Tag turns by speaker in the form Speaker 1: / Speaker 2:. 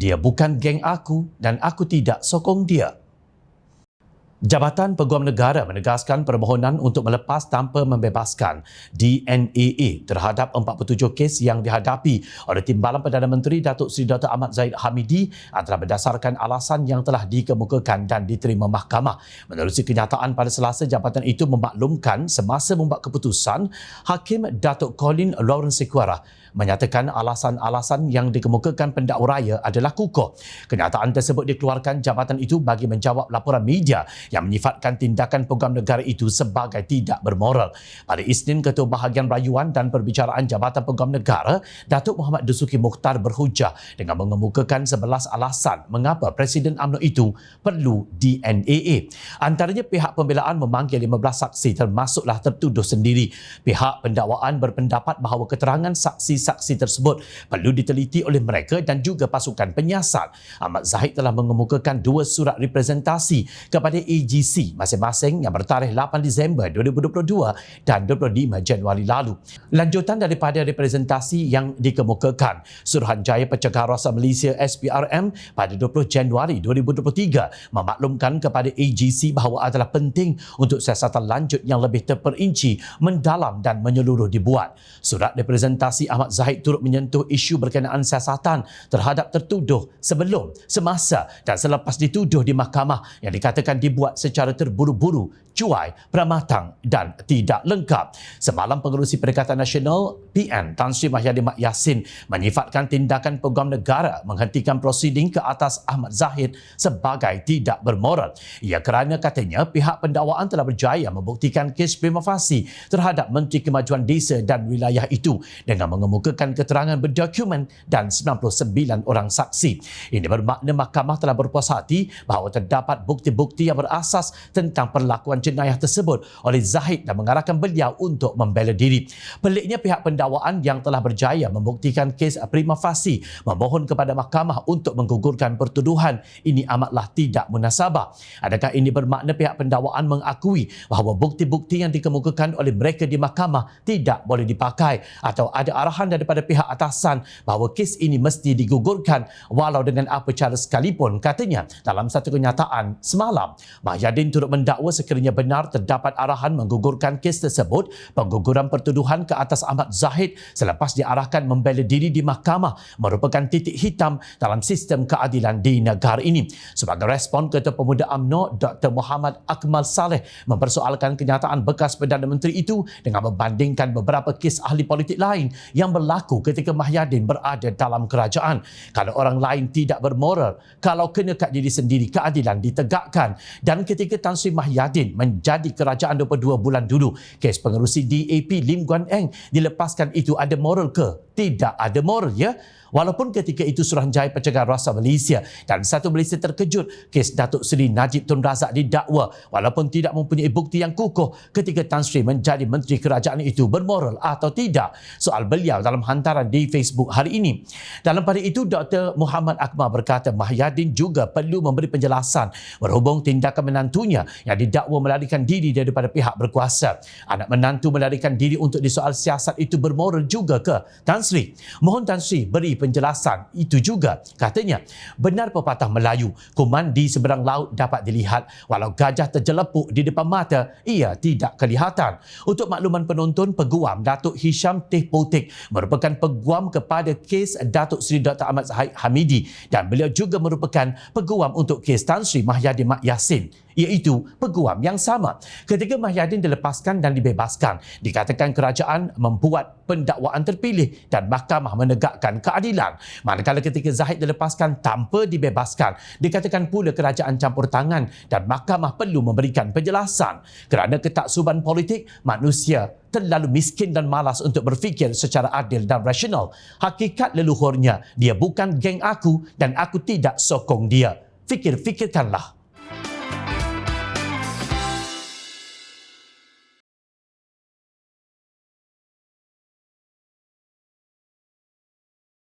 Speaker 1: Dia bukan geng aku dan aku tidak sokong dia. Jabatan Peguam Negara menegaskan permohonan untuk melepas tanpa membebaskan DNAA terhadap 47 kes yang dihadapi oleh Timbalan Perdana Menteri Datuk Seri Dr. Ahmad Zahid Hamidi adalah berdasarkan alasan yang telah dikemukakan dan diterima mahkamah. Menerusi kenyataan pada Selasa, jabatan itu memaklumkan semasa membuat keputusan, Hakim Datuk Colin Lawrence Sequeira menyatakan alasan-alasan yang dikemukakan pendakwa raya adalah kukuh. Kenyataan tersebut dikeluarkan jabatan itu bagi menjawab laporan media yang menyifatkan tindakan Peguam Negara itu sebagai tidak bermoral. Pada Isnin, Ketua Bahagian Rayuan dan Perbicaraan Jabatan Peguam Negara, Datuk Muhammad Dusuki Mukhtar berhujah dengan mengemukakan 11 alasan mengapa Presiden UMNO itu perlu DNAA. Antaranya, pihak pembelaan memanggil 15 saksi termasuklah tertuduh sendiri. Pihak pendakwaan berpendapat bahawa keterangan saksi-saksi tersebut perlu diteliti oleh mereka dan juga pasukan penyiasat. Ahmad Zahid telah mengemukakan 2 surat representasi kepada AGC masing-masing yang bertarikh 8 Disember 2022 dan 25 Januari lalu. Lanjutan daripada representasi yang dikemukakan, Suruhanjaya Pencegahan Rasuah Malaysia SPRM pada 20 Januari 2023 memaklumkan kepada AGC bahawa adalah penting untuk siasatan lanjut yang lebih terperinci, mendalam dan menyeluruh dibuat. Surat representasi Ahmad Zahid turut menyentuh isu berkenaan siasatan terhadap tertuduh sebelum, semasa dan selepas dituduh di mahkamah yang dikatakan dibuat secara terburu-buru, cuai, pramatang dan tidak lengkap. Semalam, Pengerusi Perikatan Nasional PN Tan Sri Mahyadin Mak Yassin menyifatkan tindakan Peguam Negara menghentikan prosiding ke atas Ahmad Zahid sebagai tidak bermoral. Ia kerana katanya pihak pendakwaan telah berjaya membuktikan kes prima facie terhadap Menteri Kemajuan Desa dan wilayah itu dengan mengemukakan keterangan berdokumen dan 99 orang saksi. Ini bermakna mahkamah telah berpuas hati bahawa terdapat bukti-bukti yang berasas tentang perlakuan jenayah tersebut oleh Zahid dan mengarahkan beliau untuk membela diri. Peliknya, pihak pendakwaan yang telah berjaya membuktikan kes prima facie memohon kepada mahkamah untuk menggugurkan pertuduhan. Ini amatlah tidak munasabah. Adakah ini bermakna pihak pendakwaan mengakui bahawa bukti-bukti yang dikemukakan oleh mereka di mahkamah tidak boleh dipakai, atau ada arahan daripada pihak atasan bahawa kes ini mesti digugurkan walau dengan apa cara sekalipun? Katanya dalam satu kenyataan semalam, Mahyadin turut mendakwa sekiranya benar terdapat arahan menggugurkan kes tersebut, pengguguran pertuduhan ke atas Ahmad Zahid selepas diarahkan membela diri di mahkamah merupakan titik hitam dalam sistem keadilan di negara ini. Sebagai respon, Ketua Pemuda UMNO Dr. Muhammad Akmal Saleh mempersoalkan kenyataan bekas Perdana Menteri itu dengan membandingkan beberapa kes ahli politik lain yang berlaku ketika Mahyadin berada dalam kerajaan. Kalau orang lain tidak bermoral, kalau kena kat diri sendiri, keadilan ditegakkan. Dan ketika Tan Sri Mahyadin menjadi kerajaan 22 bulan dulu, kes pengerusi DAP Lim Guan Eng dilepaskan, itu ada moral ke? Tidak ada moral, ya? Walaupun ketika itu Suruhanjaya Pencegahan Rasuah Malaysia dan Satu Malaysia terkejut, kes Datuk Seri Najib Tun Razak didakwa walaupun tidak mempunyai bukti yang kukuh ketika Tan Sri menjadi menteri kerajaan itu bermoral atau tidak. Soal beliau dalam hantaran di Facebook hari ini. Dalam pada itu, Dr. Muhammad Akmal berkata Mahyadin juga perlu memberi penjelasan berhubung tindakan menantunya yang didakwa melarikan diri daripada pihak berkuasa. Anak menantu melarikan diri untuk disoal siasat itu bermoral juga ke Tan Sri? Mohon Tan Sri beri penjelasan itu juga. Katanya, benar pepatah Melayu, kuman di seberang laut dapat dilihat, walau gajah terjelepuk di depan mata, ia tidak kelihatan. Untuk makluman penonton, Peguam Datuk Hisham Teh Potik merupakan peguam kepada kes Datuk Seri Dr. Ahmad Zahid Hamidi dan beliau juga merupakan peguam untuk kes Tan Sri Mahyadin Mak Yassin, iaitu peguam yang sama. Ketika Mahyadin dilepaskan dan dibebaskan, dikatakan kerajaan membuat pendakwaan terpilih dan mahkamah menegakkan keadilan. Manakala ketika Zahid dilepaskan tanpa dibebaskan, dikatakan pula kerajaan campur tangan dan mahkamah perlu memberikan penjelasan. Kerana ketaksuban politik, manusia terlalu miskin dan malas untuk berfikir secara adil dan rasional. Hakikat leluhurnya, dia bukan geng aku dan aku tidak sokong dia. Fikir-fikirkanlah.